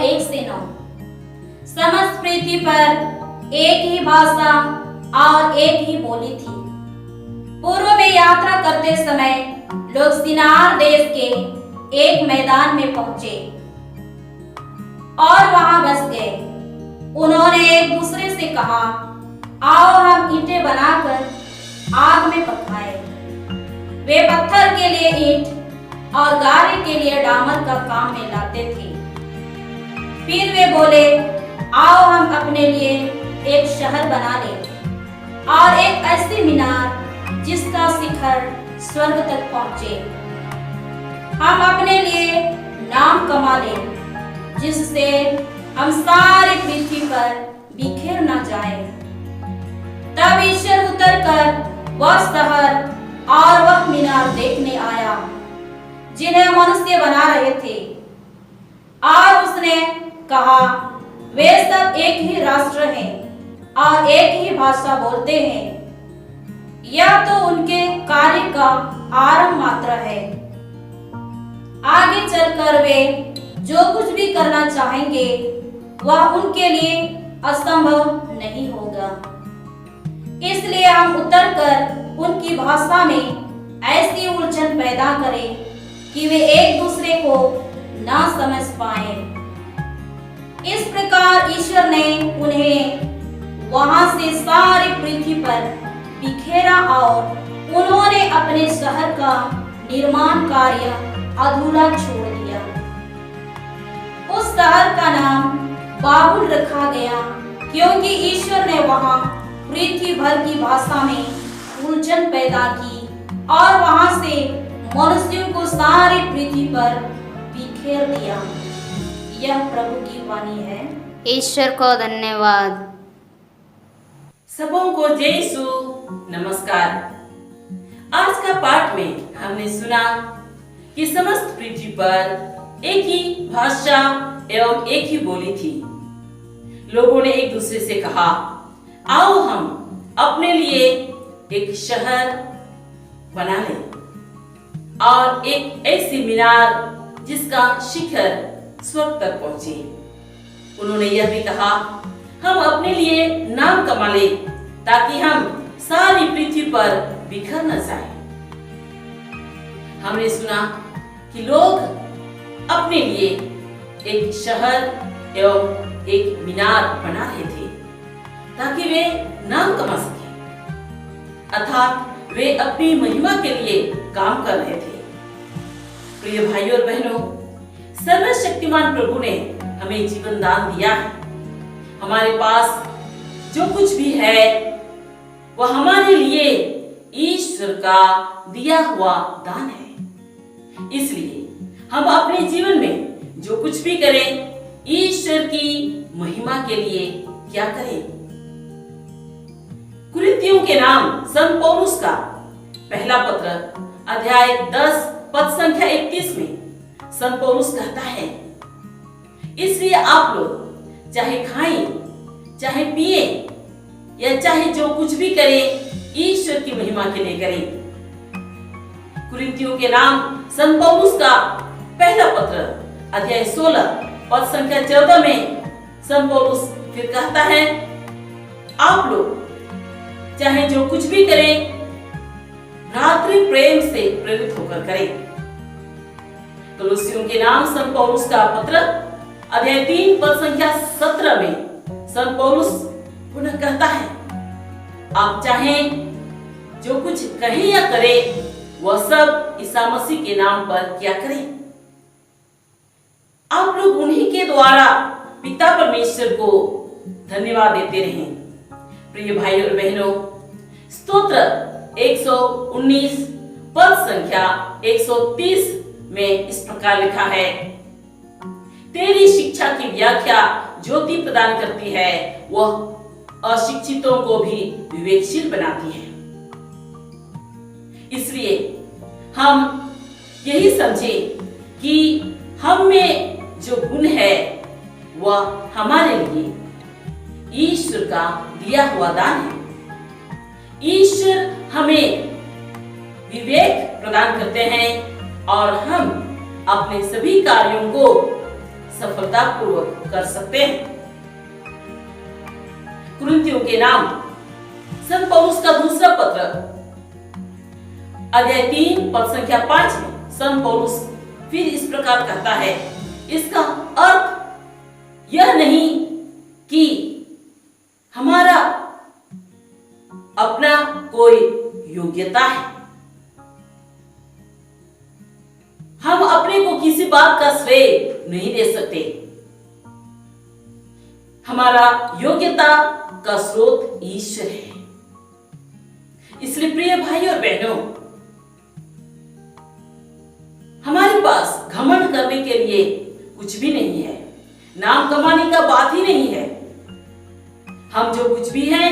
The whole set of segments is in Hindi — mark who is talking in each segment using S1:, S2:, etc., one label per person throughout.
S1: 1 से 9। समस्त पृथ्वी पर एक ही भाषा और एक ही बोली थी। पूर्व में यात्रा करते समय लोग सिनार देश के एक मैदान में पहुंचे और वहां बस गए। उन्होंने एक दूसरे से कहा, आओ हम ईंटें बनाकर आग में पकाएं। वे पत्थर के लिए ईंट और गारे के लिए डामर का काम में लाते थे। फिर वे बोले, आओ हम अपने लिए एक शहर बना लें और एक ऐसी मीनार जिसका शिखर स्वर्ग तक पहुंचे। हम अपने लिए नाम कमा लें जिससे हम सारी पृथ्वी पर बिखेर न जाए। तब ईश्वर उतरकर वह शहर और वह मीनार देखने आया जिन्हें मनुष्य बना रहे थे, और उसने कहा, वे सब एक ही राष्ट्र हैं और एक ही भाषा बोलते हैं। यह तो उनके कार्य का आरंभ मात्र है। आगे चलकर वे जो कुछ भी करना चाहेंगे वह उनके लिए असंभव नहीं होगा। इसलिए हम उतरकर उनकी भाषा में ऐसी उलझन पैदा करें कि वे एक दूसरे को ना समझ पाए। इस प्रकार ईश्वर ने उन्हें वहां से सारी पृथ्वी पर बिखेरा और उन्होंने अपने शहर का निर्माण कार्य अधूरा छोड़ दिया। उस शहर का नाम बाबुल रखा गया क्योंकि ईश्वर ने वहां पृथ्वी भर की भाषा में उलझन पैदा की और वहां से मनुष्यों को सारी पृथ्वी पर बिखेर दिया। यह प्रभु की वाणी है।
S2: ईश्वर को धन्यवाद।
S3: सबों को जय यीशु नमस्कार। आज का पाठ में हमने सुना कि समस्त पृथ्वी पर एक ही भाषा एवं एक ही बोली थी। लोगों ने एक दूसरे से कहा, आओ हम अपने लिए एक शहर बना लें और एक ऐसी मीनार जिसका शिखर स्वर्ग तक पहुंचे। उन्होंने यह भी कहा, हम अपने लिए नाम कमा लें ताकि हम सारी पृथ्वी पर बिखर न जाए। हमने सुना कि लोग अपने लिए एक शहर एवं एक मीनार बना रहे थे ताकि वे नाम कमा सके, अर्थात वे अपनी महिमा के लिए काम कर रहे थे। प्रिय भाइयों और बहनों, सर्वशक्तिमान प्रभु ने हमें जीवन दान दिया है। हमारे पास जो कुछ भी है वह हमारे लिए ईश्वर का दिया हुआ दान है। इसलिए हम अपने जीवन में जो कुछ भी करें, ईश्वर की महिमा के लिए क्या करें। कुरिन्थियों के नाम संत पौलुस का पहला पत्र अध्याय 10 पद संख्या 31 में संत पौलुस कहता है, इसलिए आप लोग चाहे खाएं, चाहे पिए या चाहे जो कुछ भी करें, ईश्वर की महिमा के लिए करें। कुरिन्थियों के नाम संत पौलुस का पहला पत्र अध्याय 16 पद संख्या 14 में संत पौलुस फिर कहता है, आप लोग चाहे जो कुछ भी करें, भ्रातृ प्रेम से प्रेरित होकर करें। कुलुस्सियों के नाम संत पौलुस का पत्र अध्याय 3 पद संख्या 17 में संत पौलुस पुनः कहता है, आप चाहें जो कुछ कहें या करें, वह सब ईसा मसीह के नाम पर क्या करें। आप लोग उन्हीं के द्वारा पिता परमेश्वर को धन्यवाद देते रहें। प्रिय भाई और बहनों, स्तोत्र 119 पद संख्या 130 में इस प्रकार लिखा है, तेरी शिक्षा की व्याख्या ज्योति प्रदान करती है, वह अशिक्षितों को भी विवेकशील बनाती है। इसलिए हम यही समझें कि हम में जो गुण है वह हमारे लिए ईश्वर का दिया हुआ दान है। ईश्वर हमें विवेक प्रदान करते हैं और हम अपने सभी कार्यों को सफलतापूर्वक कर सकते हैं। कुरिन्थियों के नाम संत पौलुस का दूसरा पत्र अध्याय 3 पद संख्या 5 में संत पौलुस फिर इस प्रकार कहता है, इसका अर्थ यह नहीं कि हमारा अपना कोई योग्यता है, हम अपने को किसी बात का श्रेय नहीं दे सकते। हमारा योग्यता का स्रोत ईश्वर है। इसलिए प्रिय भाई और बहनों, हमारे पास घमंड करने के लिए कुछ भी नहीं है, नाम कमाने का बात ही नहीं है। हम जो कुछ भी हैं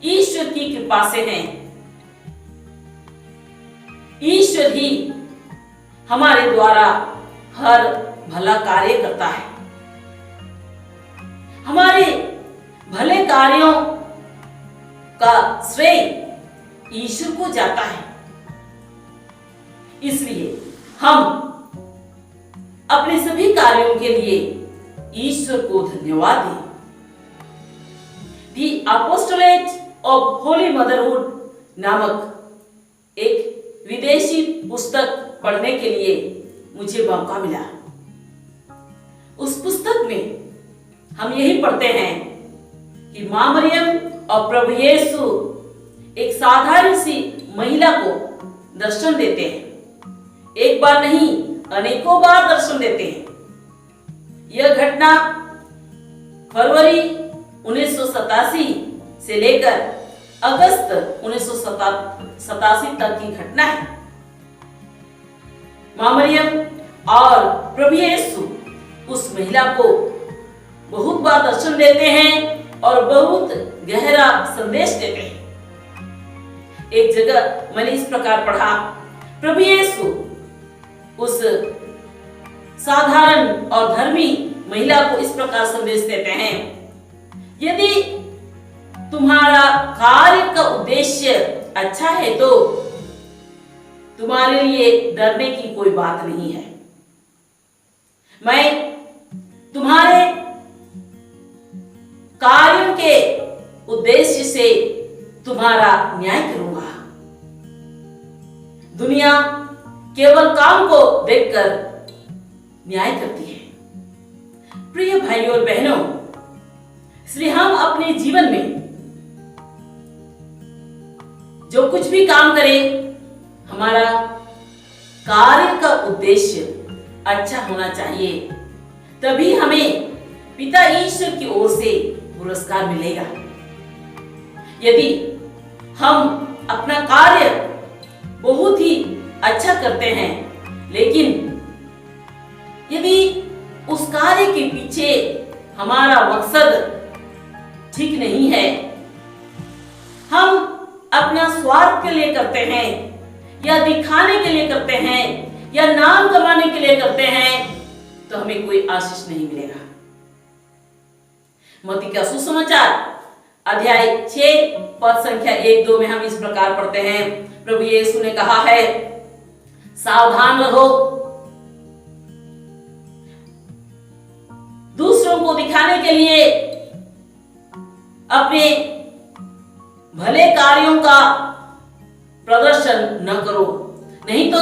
S3: ईश्वर की कृपा से हैं। ईश्वर ही हमारे द्वारा हर भला कार्य करता है। हमारे भले कार्यों का श्रेय ईश्वर को जाता है। इसलिए हम अपने सभी कार्यों के लिए ईश्वर को धन्यवाद दें। दी अपोस्टोलेट ऑफ होली मदरहुड नामक एक विदेशी पुस्तक पढ़ने के लिए मुझे मौका मिला। उस पुस्तक में हम यही पढ़ते हैं कि मां मरियम और प्रभु यीशु एक साधारण सी महिला को दर्शन देते हैं। एक बार नहीं, अनेकों बार दर्शन देते हैं। यह घटना फरवरी 1987 से लेकर अगस्त 1987 तक की घटना है। मां मरियम और प्रभु यीशु उस महिला को बहुत बार दर्शन देते हैं और बहुत गहरा संदेश देते हैं। एक जगह मैंने इस प्रकार पढ़ा, प्रभु यीशु उस साधारण और धर्मी महिला को इस प्रकार संदेश देते हैं, यदि तुम्हारा कार्य का उद्देश्य अच्छा है तो तुम्हारे लिए डरने की कोई बात नहीं है। मैं तुम्हारे कार्यों के उद्देश्य से तुम्हारा न्याय करूंगा। दुनिया केवल काम को देखकर न्याय करती है। प्रिय भाइयों और बहनों, इसलिए हम अपने जीवन में जो कुछ भी काम करें, हमारा कार्य का उद्देश्य अच्छा होना चाहिए, तभी हमें पिता ईश्वर की ओर से पुरस्कार मिलेगा। यदि हम अपना कार्य बहुत ही अच्छा करते हैं, लेकिन यदि उस कार्य के पीछे हमारा मकसद ठीक नहीं है, हम अपना स्वार्थ के लिए करते हैं या दिखाने के लिए करते हैं या नाम कमाने के लिए करते हैं, तो हमें कोई आशीष नहीं मिलेगा। मत्ती का सुसमाचार अध्याय 6 पद संख्या 1-2 में हम इस प्रकार पढ़ते हैं, प्रभु यीशु ने कहा है, सावधान रहो, दूसरों को दिखाने के लिए अपने भले कार्यों का प्रदर्शन न करो, नहीं तो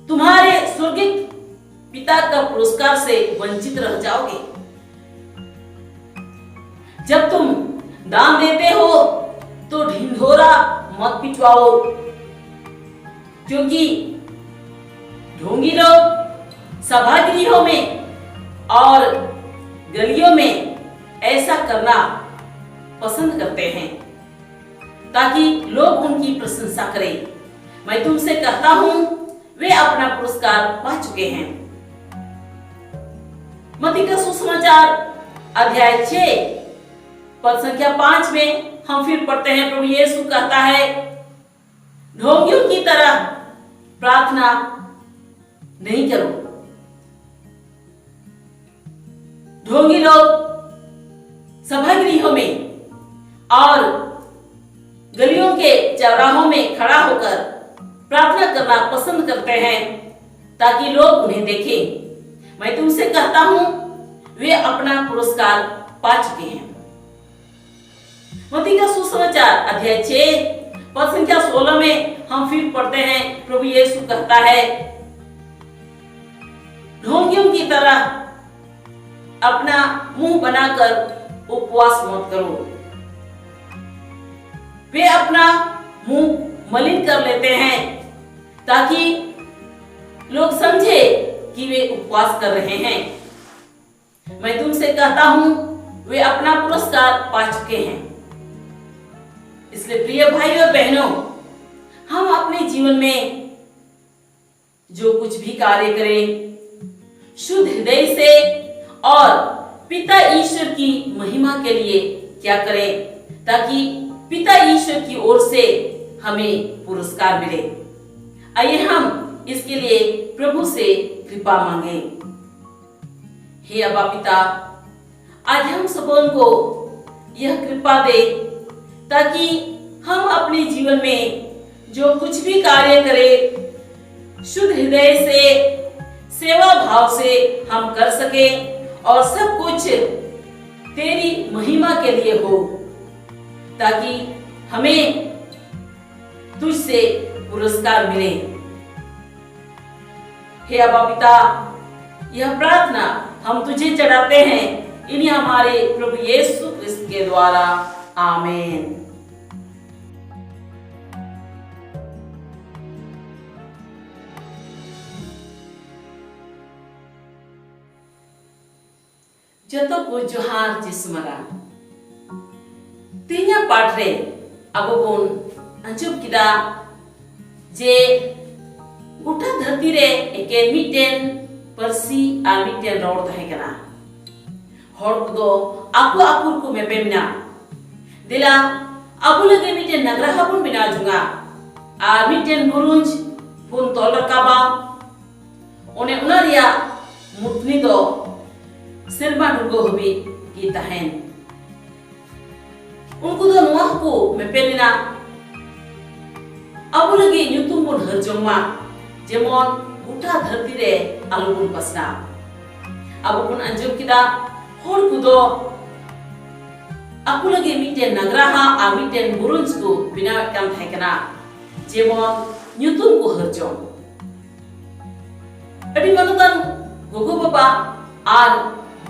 S3: तुम्हारे स्वर्गीय पिता का पुरस्कार से वंचित रह जाओगे। जब तुम दान देते हो तो ढिंढोरा मत पिटवाओ, क्योंकि ढोंगी लोग सभागृहों में और गलियों में ऐसा करना पसंद करते हैं ताकि लोग उनकी प्रशंसा करें। मैं तुमसे कहता हूं, वे अपना पुरस्कार पा चुके हैं। मत्ती का सुसमाचार अध्याय 6 पद संख्या 5 में हम फिर पढ़ते हैं, प्रभु यीशु कहता है, ढोंगियों की तरह प्रार्थना नहीं करो। ढोंगी लोग सभागृहों में और गलियों के चौराहों में खड़ा होकर प्रार्थना करना पसंद करते हैं ताकि लोग उन्हें देखें। मैं तुमसे कहता हूं वे अपना पुरस्कार पा चुके हैं। मत्ती का सुसमाचार अध्याय 6 पद संख्या 16 में हम फिर पढ़ते हैं, प्रभु यीशु कहता है, ढोंगियों की तरह अपना मुंह बनाकर उपवास मत करो। वे अपना मुंह मलिन कर लेते हैं ताकि लोग समझे कि वे उपवास कर रहे हैं। मैं तुमसे कहता हूं वे अपना पुरस्कार पा चुके हैं। इसलिए प्रिय भाई और बहनों, हम अपने जीवन में जो कुछ भी कार्य करें शुद्ध हृदय से और पिता ईश्वर की महिमा के लिए क्या करें, ताकि पिता ईश्वर की ओर से हमें पुरस्कार मिले। आइए हम इसके लिए प्रभु से कृपा मांगे। हे अब्बा पिता, आज हम सबों को यह कृपा दे ताकि हम अपने जीवन में जो कुछ भी कार्य करें शुद्ध हृदय से, सेवा भाव से हम कर सके और सब कुछ तेरी महिमा के लिए हो, ताकि हमें तुझसे पुरस्कार मिले। हे अब्बा पिता, यह प्रार्थना हम तुझे चढ़ाते हैं इन्हीं हमारे प्रभु यीशु क्रिस्त के द्वारा, आमीन। जतो को जोहार जिस्मरा तीना पाठ रे अबो बोन अंजुम किदा जे गोटा धरती रे एके मिटेन परसी आ मिटेन रोड तहे कना। हर को आकु आकुर को मेपे मिना दिला अबु लगे मिटेन नगरा बुन बिना जुंगा आ मिटेन बुरुंज बुन तोल रकाबा ओने उनारिया मुतनी दो सिरमा दुर्गो हबी की तहन उनको दो नुआ को मेपेलिना अबु लगे न्यूतुम बुन हरजोंगमा जेमोन गोटा धरती रे आलु बुन पसना अबु बुन अंजुम किदा हर कुदो अबु लगे मिटेन नगराहा आ मिटेन बुरुंज को बिना काम थाइकना जेमोन न्यूतुम को हरजों अडी मनोतन गोगो बाबा आर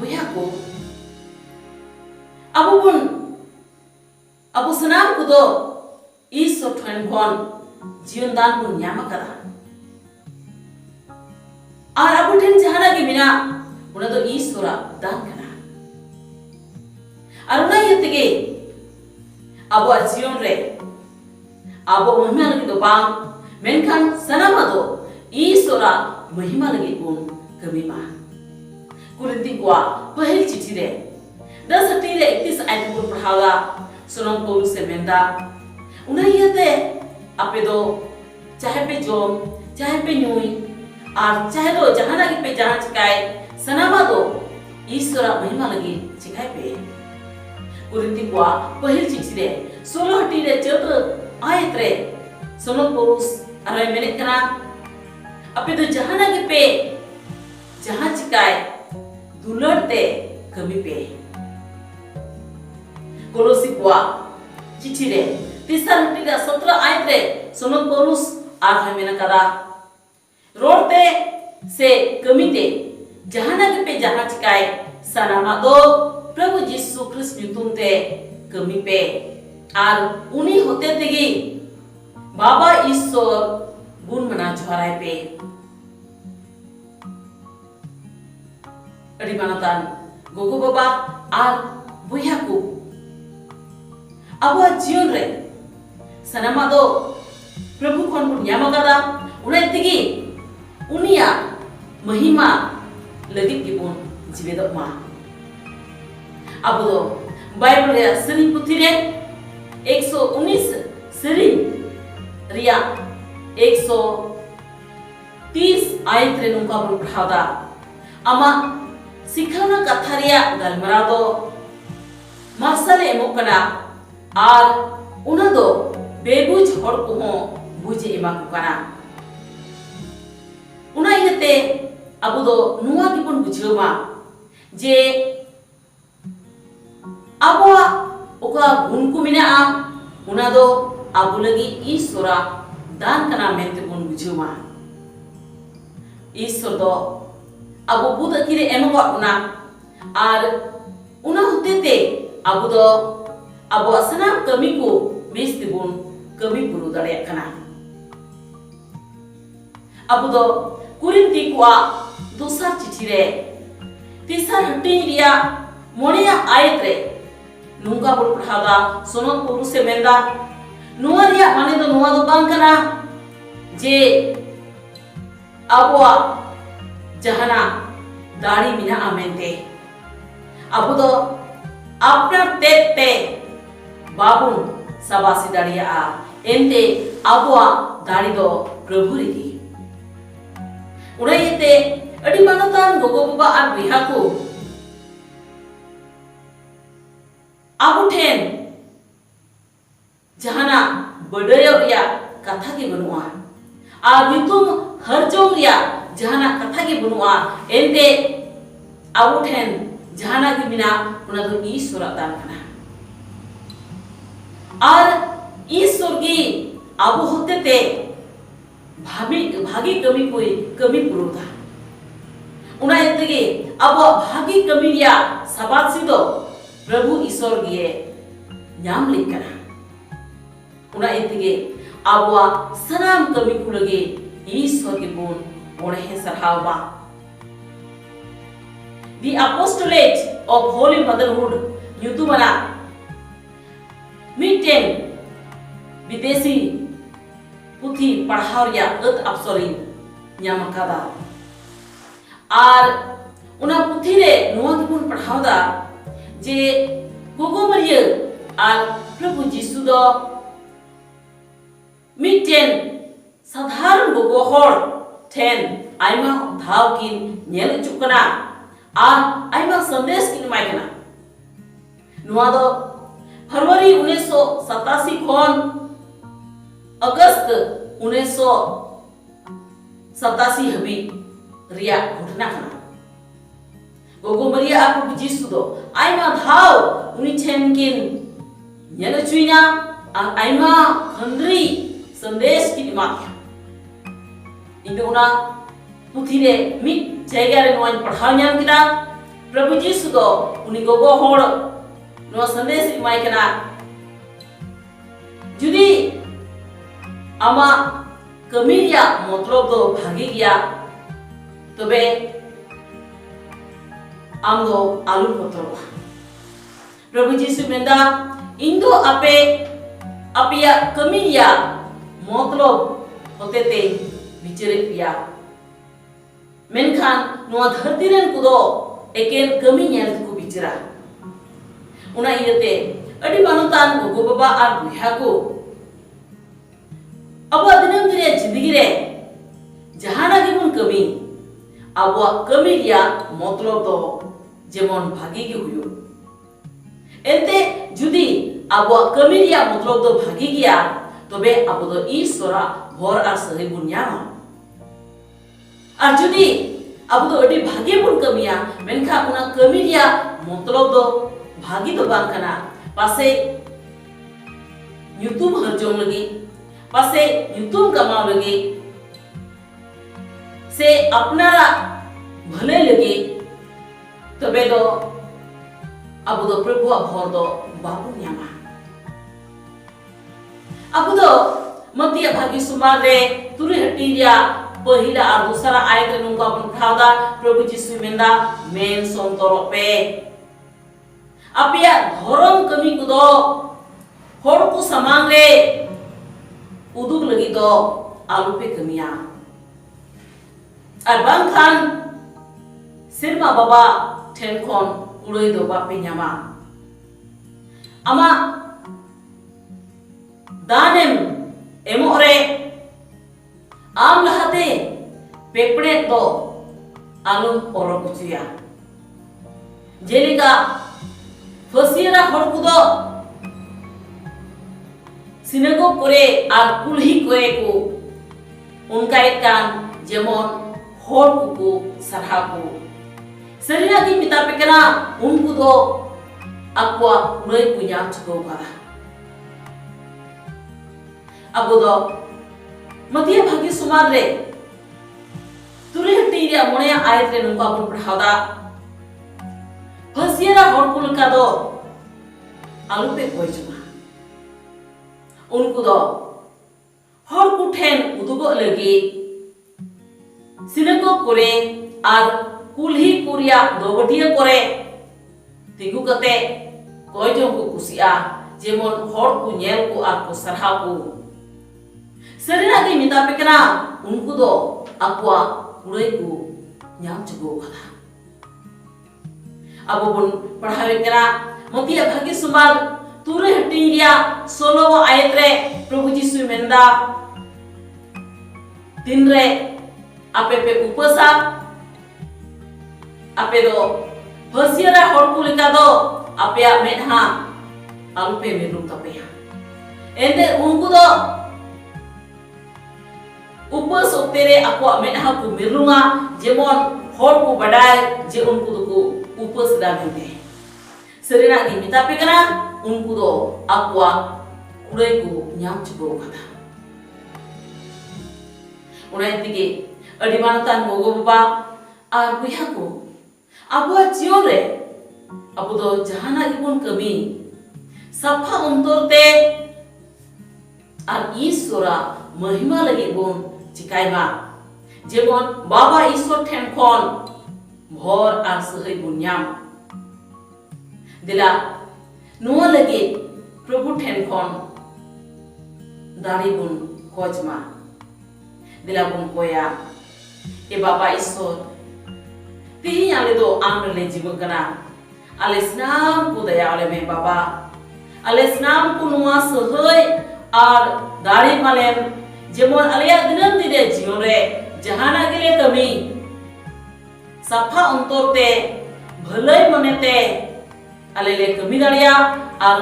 S3: बुया को अबु सनाम को दो ईश्वर ठन भवन जीवन दान को न्यामा करा और अबु ठन जहाना के बिना उना तो ईश्वर दान करा और उना यतगे अबु जीवन रे अबु महिमा लगी तो बांग मेनखान सनामा दो ईश्वर महिमा लगी उन कमी मा कुरिन्ती को पहली चिट्ठी रे 10:31 आयत को पढ़ागा सुनम पौलुस से मेंदा उन्हें यते आपे दो चाहे पे जोम चाहे पे न्यूई और चाहे दो जहां लगी पे जहां चिकाए सनामा दो ईश्वर महिमा लगी चिकाए पे कुरिन्ती को पहली चिट्ठी रे 16 रे 14 आयत रे सुनम पौलुस अरे मैंने कना आपे दो जहां लगी पे जहां चिकाए दुलरते कमी पे कोलोसी को चिट्ठी रे 17 आयत रे सुनम पौलुस आर मेना कदा रोडते से कमीते जहाना के पे जहां चिकाए सनामा दो प्रभु यीशु ख्रिस्त नुतुमते कमी पे आर उनी होते तेगी बाबा ईश्वर गुण मना झराय पे अड़ी मानतान गोगो बाबा आर बुया को अब जीवन रे सनामा दो प्रभु खन को न्यामा कदा उने तेगी उनिया महिमा लगित की बोन जीवेदो मा अब दो बाइबल रे सरी पुथी रे 119 सरी रिया 130 आयत रे नुका बन पढ़ादा अमा सिखाना कथा रिया गलमरा दो मार्शल एमोकना आर उना दो बेबुज हर को हो बुझे एमा को कना उना यते abu do nuwa gibon bujheuma je abuwa oka gun ku mena'a una do abu lagi Ishwara dan kana mente bun bujheuma. Ishwar do abu bud akire emgot una ar una hotete abu do abu sanam kami ko bis tibun kami puru dareyak kana. Abu do Kurinti kuwa dosar chithi re tisar hating riya moneya ayat re nungka bol pahada sonot puru se menda nuwa riya mane do nuwa do bang kana je abuwa jahana dari mina amente abu do apnar te babun sabasi dariya ente abuwa dari do prabhu rigi. Una yete adi manutan gogo baba ar biha ko abu ten jahana badayo riya katha ge banua ar nyutum harjong riya jahana katha ge banua ente abu ten jahana ge bina una do Ishwara dan kana ar Ishwar gi abu hotete भागी कमी कोई कमी पुरोधा उना इतगे अब भागी कमी रिया सबात सिदो प्रभु ईश्वर गिए न्याम लिखना उना इतगे अब सनाम कमी कुलगे ईश्वर के बोन ओणे है सरहावा. The Apostolate of Holy Motherhood nyutumana miten विदेशी पुथी पढ़ाव रिया अत अवसरी ᱧᱟᱢ ᱟᱠᱟᱫᱟ ᱟᱨ ᱚᱱᱟ ᱯᱩᱛᱷᱤ ᱨᱮ ᱱᱚᱣᱟ ᱜᱮᱵᱚᱱ ᱯᱟᱲᱦᱟᱣᱫᱟ ᱡᱮ ᱜᱚᱜᱚ ᱢᱟᱨᱤᱭᱟ ᱟᱨ ᱯᱨᱚᱵᱷᱩ ᱡᱤᱥᱩ ᱫᱚ ᱢᱤᱫᱴᱮᱱ ᱥᱟᱫᱷᱟᱨᱚᱱ ᱜᱚᱜᱚ ᱦᱚᱲ ᱴᱷᱮᱱ ᱟᱭᱢᱟ ᱫᱷᱟᱣ ᱠᱤᱱ ᱧᱮᱞ ᱦᱚᱪᱚᱜ ᱠᱟᱱᱟ ᱟᱨ ᱟᱭᱢᱟ ᱥᱟᱸᱫᱮᱥ ᱠᱤᱱ ᱮᱢᱟᱭ ᱠᱟᱱᱟ. ᱱᱚᱣᱟ ᱫᱚ फरवरी 1987 खन अगस्त 1987 हबी रिया घटना कना. गोगो मरिया और प्रभु जीसु दो आइमा धाव उनी ठेन किन नेल चुइना और आइमा खंद्री संदेश की माथ्या इनो उना पुथी रे मिट जायगा रे नोन पढ़ाव ᱧᱟᱢ किदा. प्रभु जीसु दो उनी गोगो होड़ नो संदेश इमाय कना जुदी आमा कमिरिया मतलब दो भागी गया तबे आम दो आलू पतरो. प्रभु जीसु मेंदा इंदो आपे अपिया कमिरिया मतलब होते ते बिचरे पिया मेनखान नोआ धरती रेन कुदो एकेन कमी नेल को बिचरा. उना इयते अडी मानुतान गोगो बाबा और बुहा को अब दिनम दिने जिंदगी रे जहाना गिबुन कमी अब कमी रिया मतलब तो जेमन भागी गे हुयो एते जुदी अब कमी रिया मतलब तो भागी गया तबे अब तो ईश्वरा भोर और सही बुनियामा और जुदी अब तो अडी भागी बुन कमिया मेनखा उना कमी रिया मतलब तो भागी तो बांग कना पासे यूट्यूब हरजों लगी पासे यूट्यूब कमाव लगी से अपना भले लगी तबे दो अब दो प्रभु भोर दो बाबू न्यामा. अब दो मतिया भागी सुमार रे तुरे हटिया पहिला और दूसरा आयत नुंगा बन खादा प्रभु जीसु मेंदा मेन संतोरो पे अपिया धर्म कमी को दो होड़ को समांग रे उदुग लगी दो आलू पे कमिया और बांखान सिरमा बाबा ठेन खन उड़ई दो बापे न्यामा अमा दानेम एमोरे आम लहाते पेपड़े तो आलू और कुचिया जेलिका फसियरा हर कुदो सिनेगो करे और कुल्ही करे को उनका एक कान जेमन hor kuku sarhaku serina gi mita pekena unku do akwa ulai punya chuko kala abu do matia bhagi sumad re turi hati ria moneya ayat re nungka pun padhawda phasiera hor kulka do alu pe koi chuma unku do hor ku then udugo lagi sinagog kore ar kulhi kuria dobadia kore tigu kate koi jong ku kusia jemon hor ku nyel ku ar ku sarha ku serina gi mita pekena unku do akwa ulai ku nyam chugo kala abo bun padhawe kena matia bhagi sumad ture hati ria 16 ayat re प्रभु जीशु मेंदा दिन रे आपे पे उपसा आपे दो भसियरा हड़कू लेका दो आपे आ मेधा आलू पे मेरू तपेया एंदे उनको दो उपस ओतेरे आपो मेधा को मेरुंगा जेमन हड़कू बडाय जे उनको दो को उपस दाबिते सरीना की मिता पे कना उनको दो आपो ulai ku nyam chugo kata unai tige adi mantan gogo baba ar buya ko abu jion re abu do jahana ibun kami sapha untor te ar isora mahima lagi bon chikai ma jebon baba isor then khon bhor ar sahai bunyam dila nuwa lagi prabhu then khon dari bun khojma dila bun koya e baba isor tihi ale do amle jibon kana ale snam ku daya ale me baba ale snam ku nuwa sohoi ar dari malem jemon alya dinam dide jion re jahana gele kami sapha ontor te bhalai monete ale le kami daria ar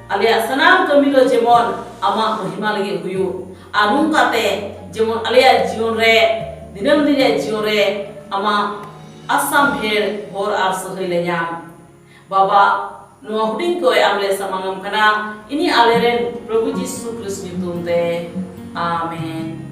S3: alya sanam kami do jemon ama mahima lagi huyu anung kate jemon alya jion re dinam dide jion re ama asam bher hor ar sohoi le nyam baba nuwa huding ko amle samangam kana ini aleren prabhu jisu kristus nyutum te amen